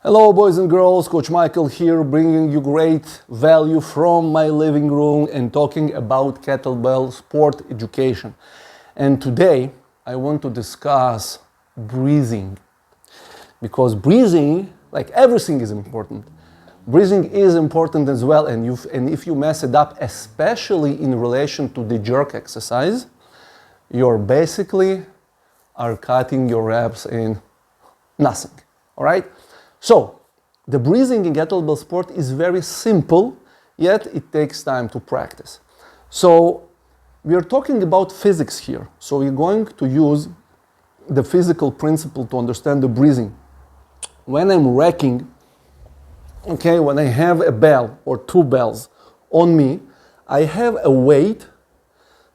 Hello boys and girls, Coach Michael here, bringing you great value from my living room and talking about kettlebell sport education. And today I want to discuss breathing, because breathing, like everything, is important. Breathing is important as well, and if you mess it up, especially in relation to the jerk exercise, you're basically are cutting your reps in nothing, all right? So, the breathing in kettlebell sport is very simple, yet it takes time to practice. So, we are talking about physics here. So, we're going to use the physical principle to understand the breathing. When I'm racking, okay, when I have a bell or two bells on me, I have a weight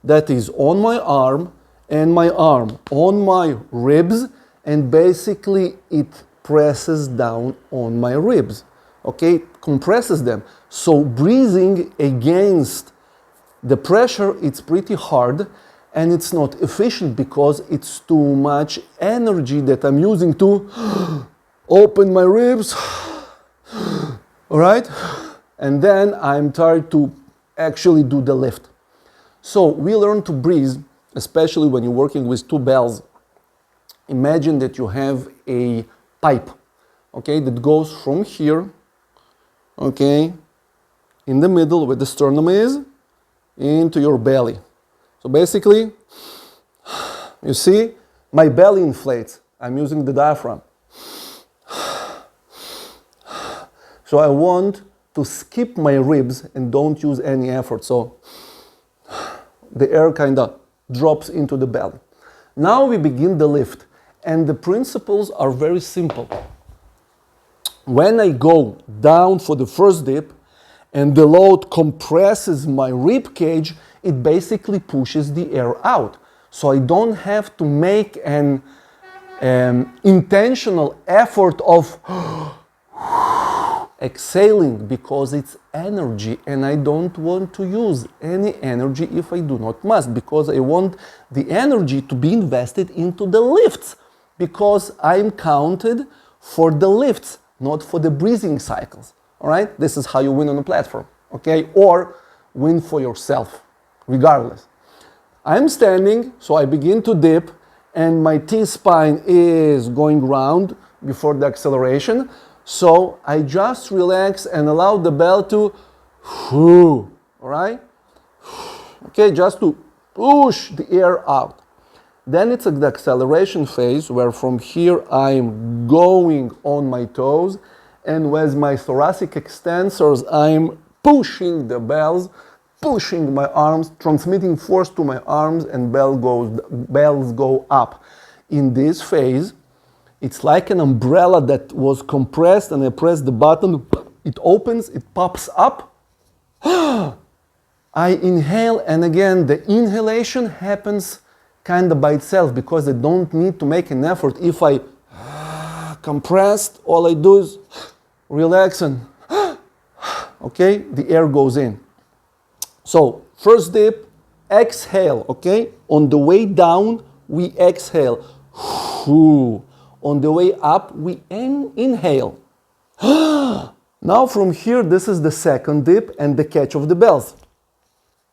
that is on my arm and my arm on my ribs, and basically it presses down on my ribs, okay, compresses them. So breathing against the pressure, it's pretty hard and it's not efficient because it's too much energy that I'm using to open my ribs, all right? And then I'm tired to actually do the lift. So we learn to breathe, especially when you're working with two bells. Imagine that you have a pipe, okay, that goes from here, okay, in the middle where the sternum is, into your belly. So basically, you see, my belly inflates. I'm using the diaphragm. So I want to skip my ribs and don't use any effort. So the air kind of drops into the belly. Now we begin the lift. And the principles are very simple. When I go down for the first dip and the load compresses my rib cage, it basically pushes the air out. So I don't have to make an intentional effort of exhaling, because it's energy and I don't want to use any energy if I do not must, because I want the energy to be invested into the lifts. Because I'm counted for the lifts, not for the breathing cycles, all right? This is how you win on a platform, okay? Or win for yourself, regardless. I'm standing, so I begin to dip, and my T-spine is going round before the acceleration. So I just relax and allow the bell to, all right? Okay, just to push the air out. Then it's the acceleration phase, where from here I'm going on my toes, and with my thoracic extensors I'm pushing the bells, pushing my arms, transmitting force to my arms, and bells go up. In this phase, it's like an umbrella that was compressed, and I press the button, it opens, it pops up. I inhale, and again the inhalation happens kind of by itself, because I don't need to make an effort. If I compressed, all I do is relax and okay, the air goes in. So first dip, exhale, okay? On the way down, we exhale. On the way up, we inhale. Now from here, this is the second dip and the catch of the bells.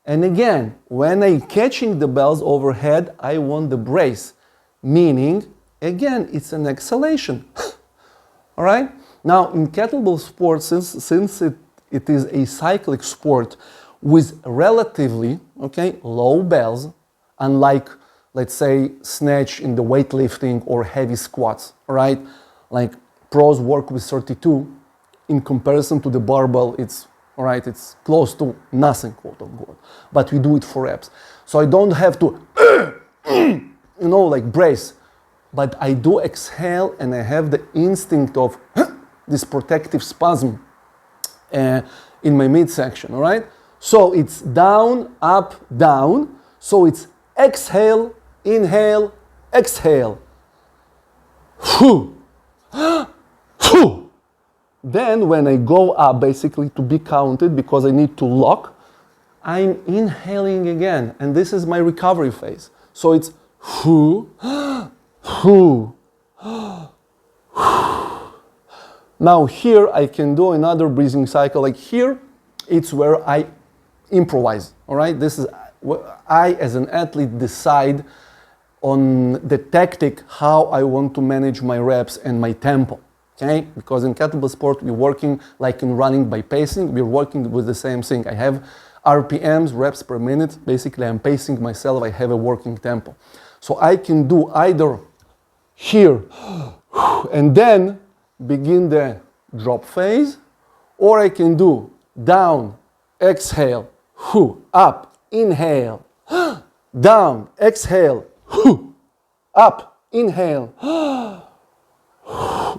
And again, when I'm catching the bells overhead, I want the brace, meaning, again, it's an exhalation. All right? Now, in kettlebell sport, since it is a cyclic sport with relatively, okay, low bells, unlike, let's say, snatch in the weightlifting or heavy squats, all right? Like pros work with 32. In comparison to the barbell, it's all right, it's close to nothing, quote unquote, but we do it for reps. So I don't have to, like brace, but I do exhale, and I have the instinct of this protective spasm in my midsection, all right? So it's down, up, down. So it's exhale, inhale, exhale. Then when I go up, basically to be counted, because I need to lock, I'm inhaling again, and this is my recovery phase. So it's Now here I can do another breathing cycle. Like here, it's where I improvise, all right? This is where I, as an athlete, decide on the tactic, how I want to manage my reps and my tempo, okay? Because in kettlebell sport, we're working like in running by pacing. We're working with the same thing. I have RPMs, reps per minute. Basically, I'm pacing myself. I have a working tempo. So I can do either here and then begin the drop phase, or I can do down, exhale, up, inhale, down, exhale, up, inhale.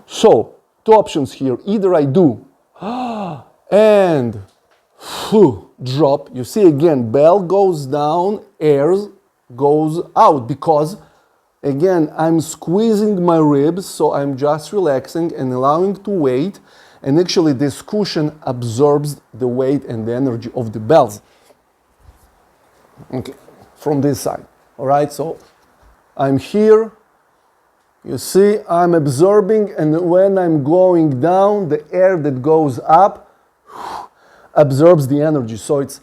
So, two options here. Either I do and drop. You see again, bell goes down, air goes out, because again, I'm squeezing my ribs, so I'm just relaxing and allowing to weight, and actually this cushion absorbs the weight and the energy of the bells. Okay, from this side, all right? So I'm here, you see, I'm absorbing, and when I'm going down, the air that goes up absorbs the energy. So it's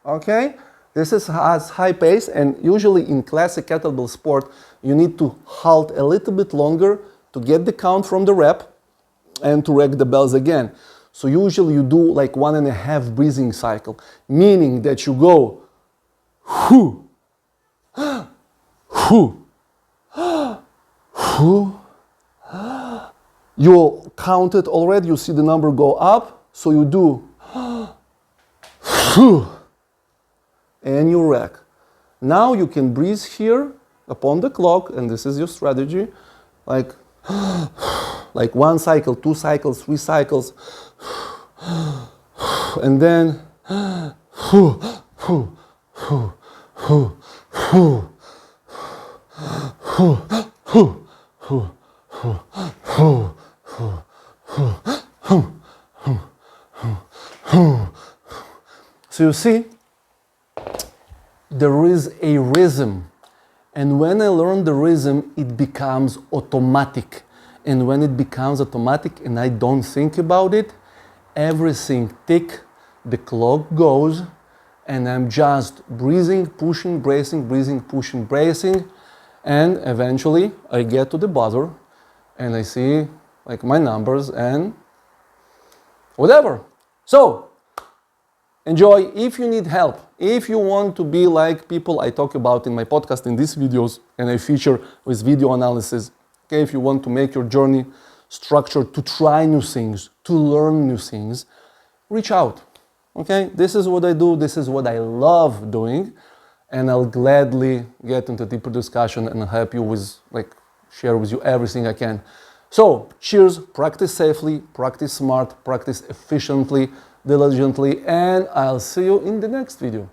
okay? This has high pace, and usually in classic kettlebell sport, you need to halt a little bit longer to get the count from the rep and to rack the bells again. So usually you do like 1.5 breathing cycle, meaning that you go you count it already, you see the number go up, so you do and you rack. Now you can breathe here upon the clock, and this is your strategy, like 1 cycle, 2 cycles, 3 cycles, and then so you see, there is a rhythm, and when I learn the rhythm, it becomes automatic. And when it becomes automatic and I don't think about it, everything tick, the clock goes, and I'm just breathing, pushing, bracing, breathing, pushing, bracing, and eventually I get to the buzzer and I see like my numbers and whatever. So enjoy. If you need help, if you want to be like people I talk about in my podcast, in these videos, and I feature with video analysis, okay, if you want to make your journey structured, to try new things, to learn new things, reach out, okay? This is what I do, this is what I love doing, and I'll gladly get into deeper discussion and help you with, like, share with you everything I can. So, cheers, practice safely, practice smart, practice efficiently, diligently, and I'll see you in the next video.